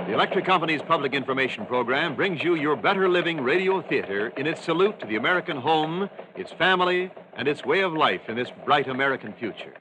The Electric Company's public information program brings you your Better Living Radio Theater in its salute to the American home, its family, and its way of life in this bright American future.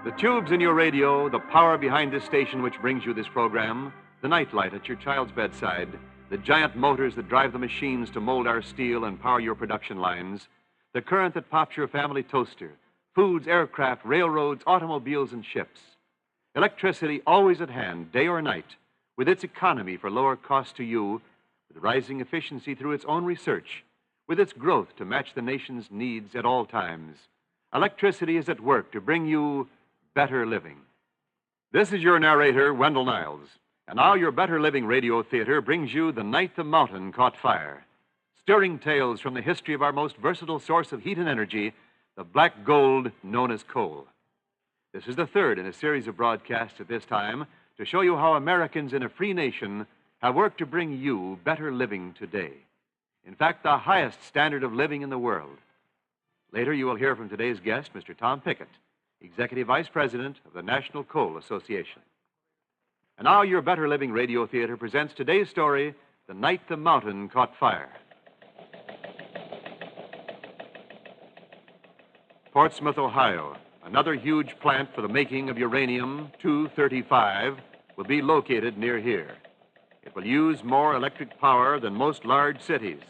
The tubes in your radio, the power behind this station which brings you this program, the nightlight at your child's bedside, the giant motors that drive the machines to mold our steel and power your production lines, the current that pops your family toaster, foods, aircraft, railroads, automobiles, and ships. Electricity always at hand, day or night, with its economy for lower cost to you, with rising efficiency through its own research, with its growth to match the nation's needs at all times. Electricity is at work to bring you better living. This is your narrator, Wendell Niles. And now your Better Living Radio Theater brings you The Night the Mountain Caught Fire. Stirring tales from the history of our most versatile source of heat and energy, the black gold known as coal. This is the third in a series of broadcasts at this time to show you how Americans in a free nation have worked to bring you better living today. In fact, the highest standard of living in the world. Later, you will hear from today's guest, Mr. Tom Pickett, Executive Vice President of the National Coal Association. And now your Better Living Radio Theater presents today's story, The Night the Mountain Caught Fire. Portsmouth, Ohio, another huge plant for the making of uranium-235 will be located near here. It will use more electric power than most large cities.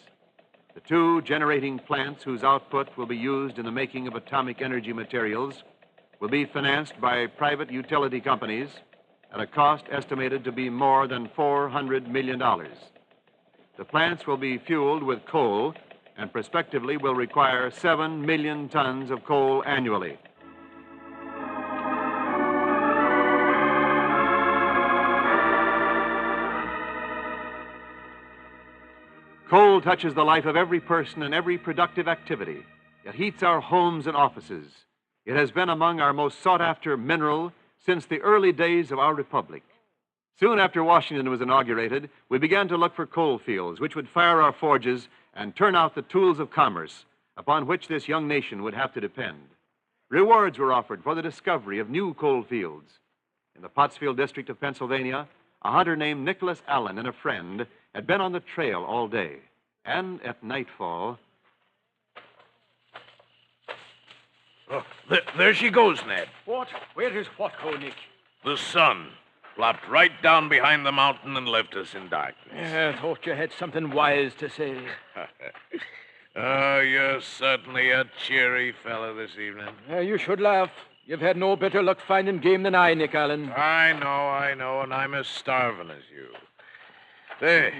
The two generating plants whose output will be used in the making of atomic energy materials will be financed by private utility companies at a cost estimated to be more than $400 million. The plants will be fueled with coal and prospectively will require 7 million tons of coal annually. Coal touches the life of every person and every productive activity. It heats our homes and offices. It has been among our most sought-after mineral since the early days of our republic. Soon after Washington was inaugurated, we began to look for coal fields which would fire our forges and turn out the tools of commerce upon which this young nation would have to depend. Rewards were offered for the discovery of new coal fields. In the Pottsfield district of Pennsylvania, a hunter named Nicholas Allen and a friend had been on the trail all day. And at nightfall... Oh, there she goes, Ned. What? Where is what, Nick? The sun plopped right down behind the mountain and left us in darkness. I thought you had something wise to say. Oh, you're certainly a cheery fellow this evening. You should laugh. You've had no better luck finding game than I, Nick Allen. I know, and I'm as starving as you. Say,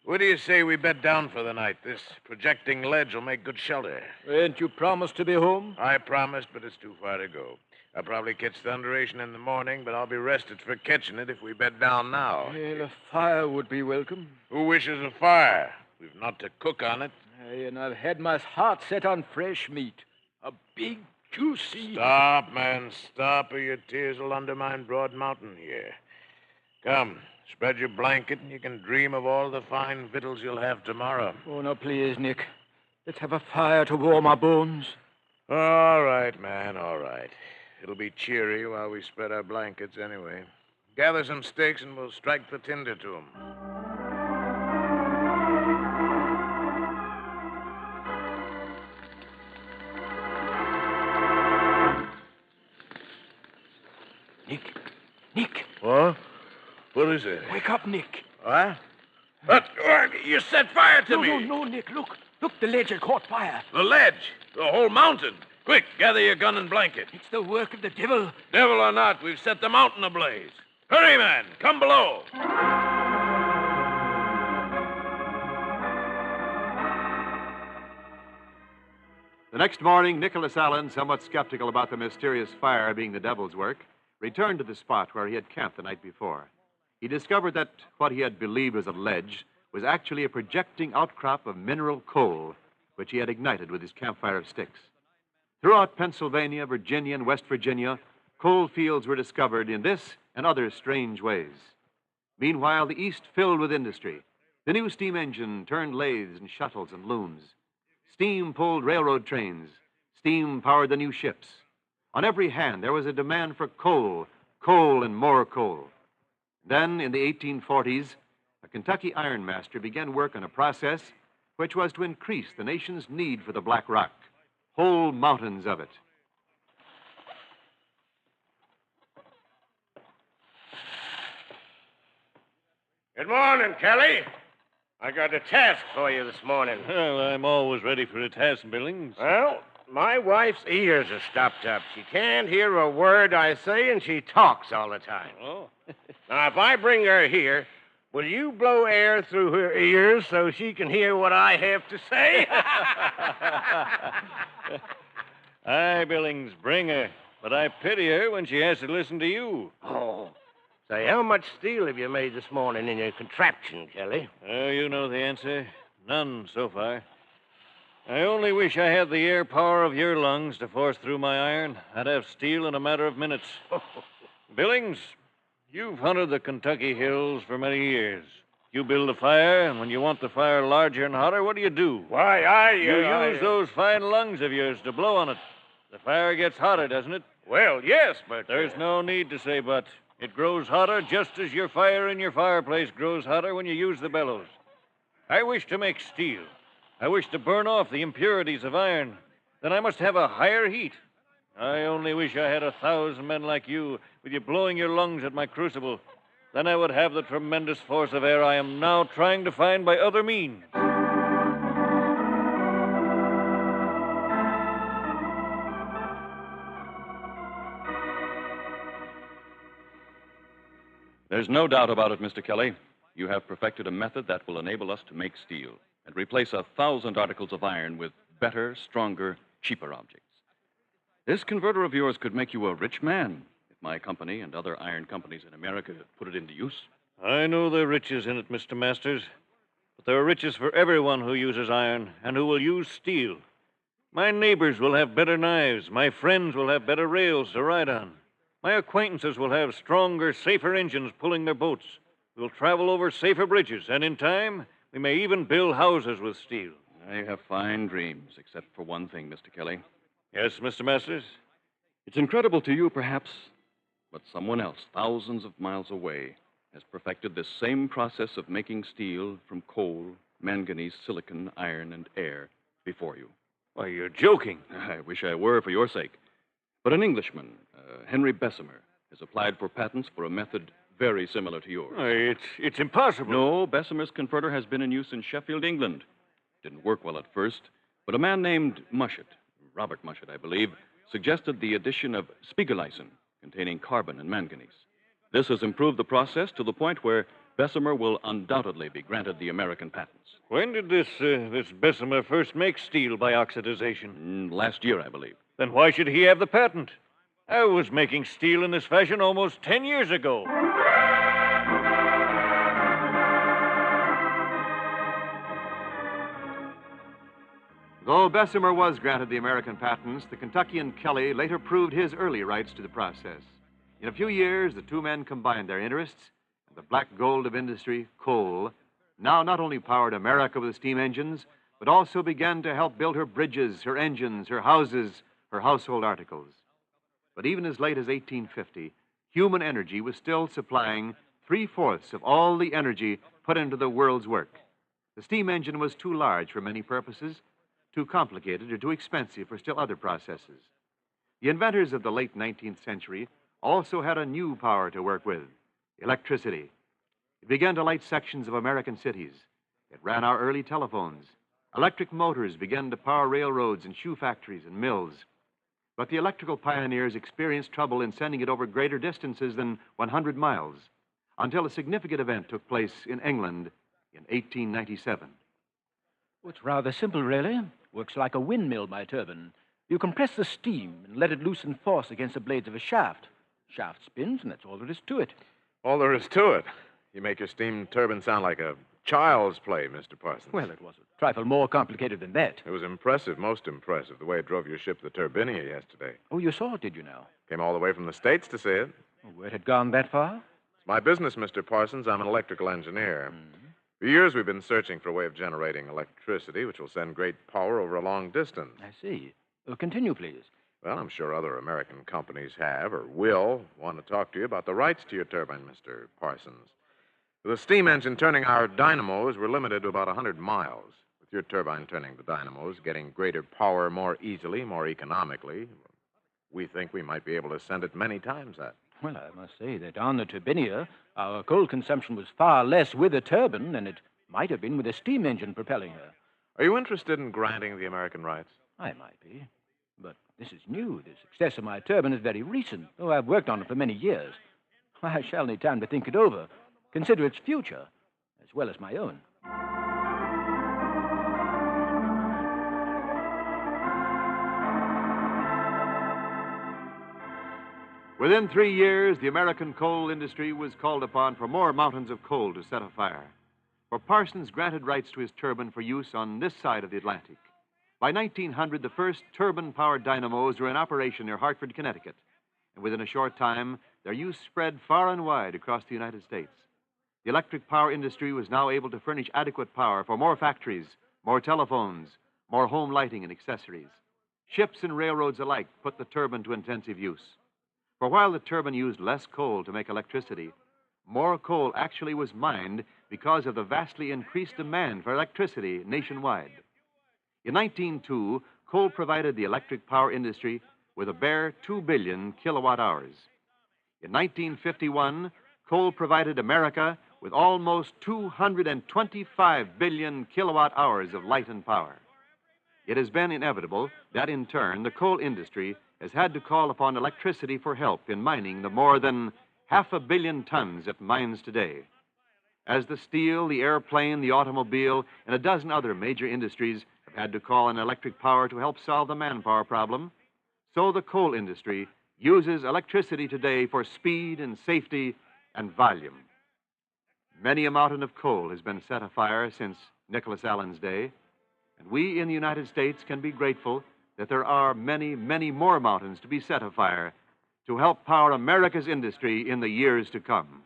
what do you say we bed down for the night? This projecting ledge will make good shelter. Ain't you promised to be home? I promised, but it's too far to go. I'll probably catch thunderation in the morning, but I'll be rested for catching it if we bed down now. Well, a fire would be welcome. Who wishes a fire? We've not to cook on it. And I've had my heart set on fresh meat. A big, juicy... Stop, man, stop, or your tears will undermine Broad Mountain here. Come, spread your blanket and you can dream of all the fine victuals you'll have tomorrow. Oh, no, please, Nick. Let's have a fire to warm our bones. All right, man, all right. It'll be cheery while we spread our blankets anyway. Gather some sticks and we'll strike the tinder to them. Nick. What? What is it? Wake up, Nick. What? What? You set fire to me. No, Nick. Look, the ledge had caught fire. The ledge? The whole mountain? Quick, gather your gun and blanket. It's the work of the devil. Devil or not, we've set the mountain ablaze. Hurry, man. Come below. The next morning, Nicholas Allen, somewhat skeptical about the mysterious fire being the devil's work, returned to the spot where he had camped the night before. He discovered that what he had believed was a ledge was actually a projecting outcrop of mineral coal, which he had ignited with his campfire of sticks. Throughout Pennsylvania, Virginia, and West Virginia, coal fields were discovered in this and other strange ways. Meanwhile, the East filled with industry. The new steam engine turned lathes and shuttles and looms. Steam pulled railroad trains. Steam powered the new ships. On every hand, there was a demand for coal, coal and more coal. Then, in the 1840s, a Kentucky ironmaster began work on a process which was to increase the nation's need for the black rock, whole mountains of it. Good morning, Kelly. I got a task for you this morning. Well, I'm always ready for a task, Billings. Well, my wife's ears are stopped up. She can't hear a word I say, and she talks all the time. Oh. Now, if I bring her here, will you blow air through her ears so she can hear what I have to say? Aye, Billings, bring her. But I pity her when she has to listen to you. Oh. Say, how much steel have you made this morning in your contraption, Kelly? Oh, you know the answer. None so far. I only wish I had the air power of your lungs to force through my iron. I'd have steel in a matter of minutes. Billings, you've hunted the Kentucky hills for many years. You build a fire, and when you want the fire larger and hotter, what do? Why, You use those fine lungs of yours to blow on it. The fire gets hotter, doesn't it? Well, yes, but... There's no need to say but. It grows hotter just as your fire in your fireplace grows hotter when you use the bellows. I wish to make steel. I wish to burn off the impurities of iron. Then I must have a higher heat. I only wish I had 1,000 men like you, with you blowing your lungs at my crucible. Then I would have the tremendous force of air I am now trying to find by other means. There's no doubt about it, Mr. Kelly. You have perfected a method that will enable us to make steel and replace 1,000 articles of iron with better, stronger, cheaper objects. This converter of yours could make you a rich man if my company and other iron companies in America put it into use. I know there are riches in it, Mr. Masters. But there are riches for everyone who uses iron and who will use steel. My neighbors will have better knives. My friends will have better rails to ride on. My acquaintances will have stronger, safer engines pulling their boats. We'll travel over safer bridges, and in time, we may even build houses with steel. I have fine dreams, except for one thing, Mr. Kelly. Yes, Mr. Masters? It's incredible to you, perhaps, but someone else, thousands of miles away, has perfected this same process of making steel from coal, manganese, silicon, iron, and air before you. Why, you're joking. I wish I were for your sake. But an Englishman, Henry Bessemer, has applied for patents for a method very similar to yours. It's impossible. No, Bessemer's converter has been in use in Sheffield, England. Didn't work well at first, but a man named Mushet, Robert Mushet, I believe, suggested the addition of spiegelicin, containing carbon and manganese. This has improved the process to the point where Bessemer will undoubtedly be granted the American patents. When did this Bessemer first make steel by oxidization? Last year, I believe. Then why should he have the patent? I was making steel in this fashion almost 10 years ago. Though Bessemer was granted the American patents, the Kentuckian Kelly later proved his early rights to the process. In a few years, the two men combined their interests, and the black gold of industry, coal, now not only powered America with steam engines, but also began to help build her bridges, her engines, her houses, her household articles. But even as late as 1850, human energy was still supplying 3/4 of all the energy put into the world's work. The steam engine was too large for many purposes, too complicated or too expensive for still other processes. The inventors of the late 19th century also had a new power to work with, electricity. It began to light sections of American cities. It ran our early telephones. Electric motors began to power railroads and shoe factories and mills. But the electrical pioneers experienced trouble in sending it over greater distances than 100 miles, until a significant event took place in England in 1897. It's rather simple, really. Works like a windmill, my turbine. You compress the steam and let it loose in force against the blades of a shaft. Shaft spins, and that's all there is to it. All there is to it. You make your steam turbine sound like a child's play, Mr. Parsons. Well, it was a trifle more complicated than that. It was impressive, most impressive, the way it drove your ship to the Turbinia yesterday. Oh, you saw it, did you now? Came all the way from the States to see it. Oh, where it had gone that far? It's my business, Mr. Parsons. I'm an electrical engineer. For years, we've been searching for a way of generating electricity which will send great power over a long distance. I see. Continue, please. Well, I'm sure other American companies have or will want to talk to you about the rights to your turbine, Mr. Parsons. With a steam engine turning our dynamos, we're limited to about 100 miles. With your turbine turning the dynamos, getting greater power more easily, more economically, we think we might be able to send it many times that. Well, I must say that on the Turbinia, our coal consumption was far less with a turbine than it might have been with a steam engine propelling her. Are you interested in granting the American rights? I might be. But this is new. The success of my turbine is very recent, though I've worked on it for many years. I shall need time to think it over, consider its future, as well as my own. Within 3 years, the American coal industry was called upon for more mountains of coal to set afire. For Parsons granted rights to his turbine for use on this side of the Atlantic. By 1900, the first turbine-powered dynamos were in operation near Hartford, Connecticut. And within a short time, their use spread far and wide across the United States. The electric power industry was now able to furnish adequate power for more factories, more telephones, more home lighting and accessories. Ships and railroads alike put the turbine to intensive use. For while the turbine used less coal to make electricity, more coal actually was mined because of the vastly increased demand for electricity nationwide. In 1902, coal provided the electric power industry with a bare 2 billion kilowatt hours. In 1951, coal provided America with almost 225 billion kilowatt hours of light and power. It has been inevitable that, in turn, the coal industry has had to call upon electricity for help in mining the more than 500 million tons it mines today. As the steel, the airplane, the automobile, and a dozen other major industries have had to call on electric power to help solve the manpower problem, so the coal industry uses electricity today for speed and safety and volume. Many a mountain of coal has been set afire since Nicholas Allen's day, and we in the United States can be grateful that there are many, many more mountains to be set afire to help power America's industry in the years to come.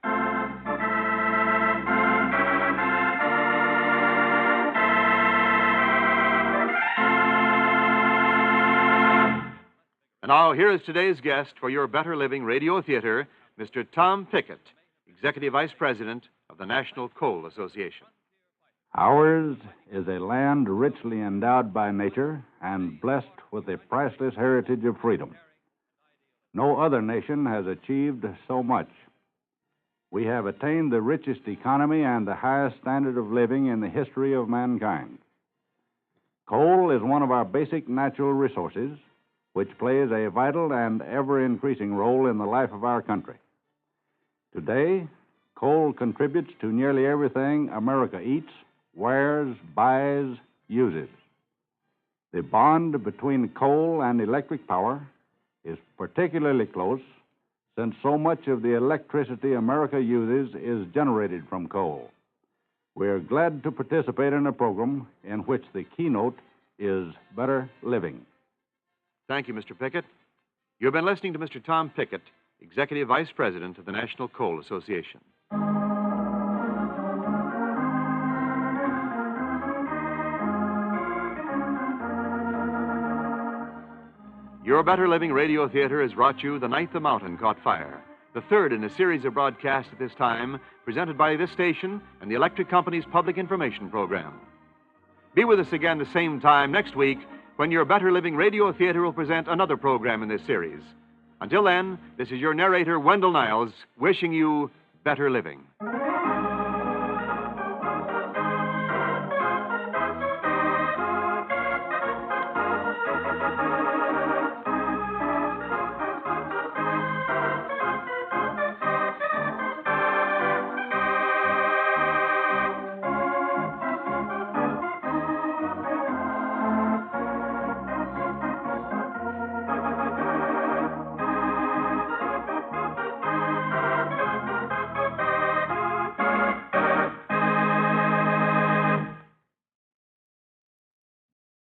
And now, here is today's guest for your Better Living Radio Theater, Mr. Tom Pickett, Executive Vice President of the National Coal Association. Ours is a land richly endowed by nature and blessed with a priceless heritage of freedom. No other nation has achieved so much. We have attained the richest economy and the highest standard of living in the history of mankind. Coal is one of our basic natural resources, which plays a vital and ever-increasing role in the life of our country. Today, coal contributes to nearly everything America eats, wears, buys, uses. The bond between coal and electric power is particularly close since so much of the electricity America uses is generated from coal. We are glad to participate in a program in which the keynote is better living. Thank you, Mr. Pickett. You've been listening to Mr. Tom Pickett, Executive Vice President of the National Coal Association. Your Better Living Radio Theater has brought you The Night the Mountain Caught Fire, the third in a series of broadcasts at this time, presented by this station and the Electric Company's Public Information Program. Be with us again the same time next week when your Better Living Radio Theater will present another program in this series. Until then, this is your narrator, Wendell Niles, wishing you better living.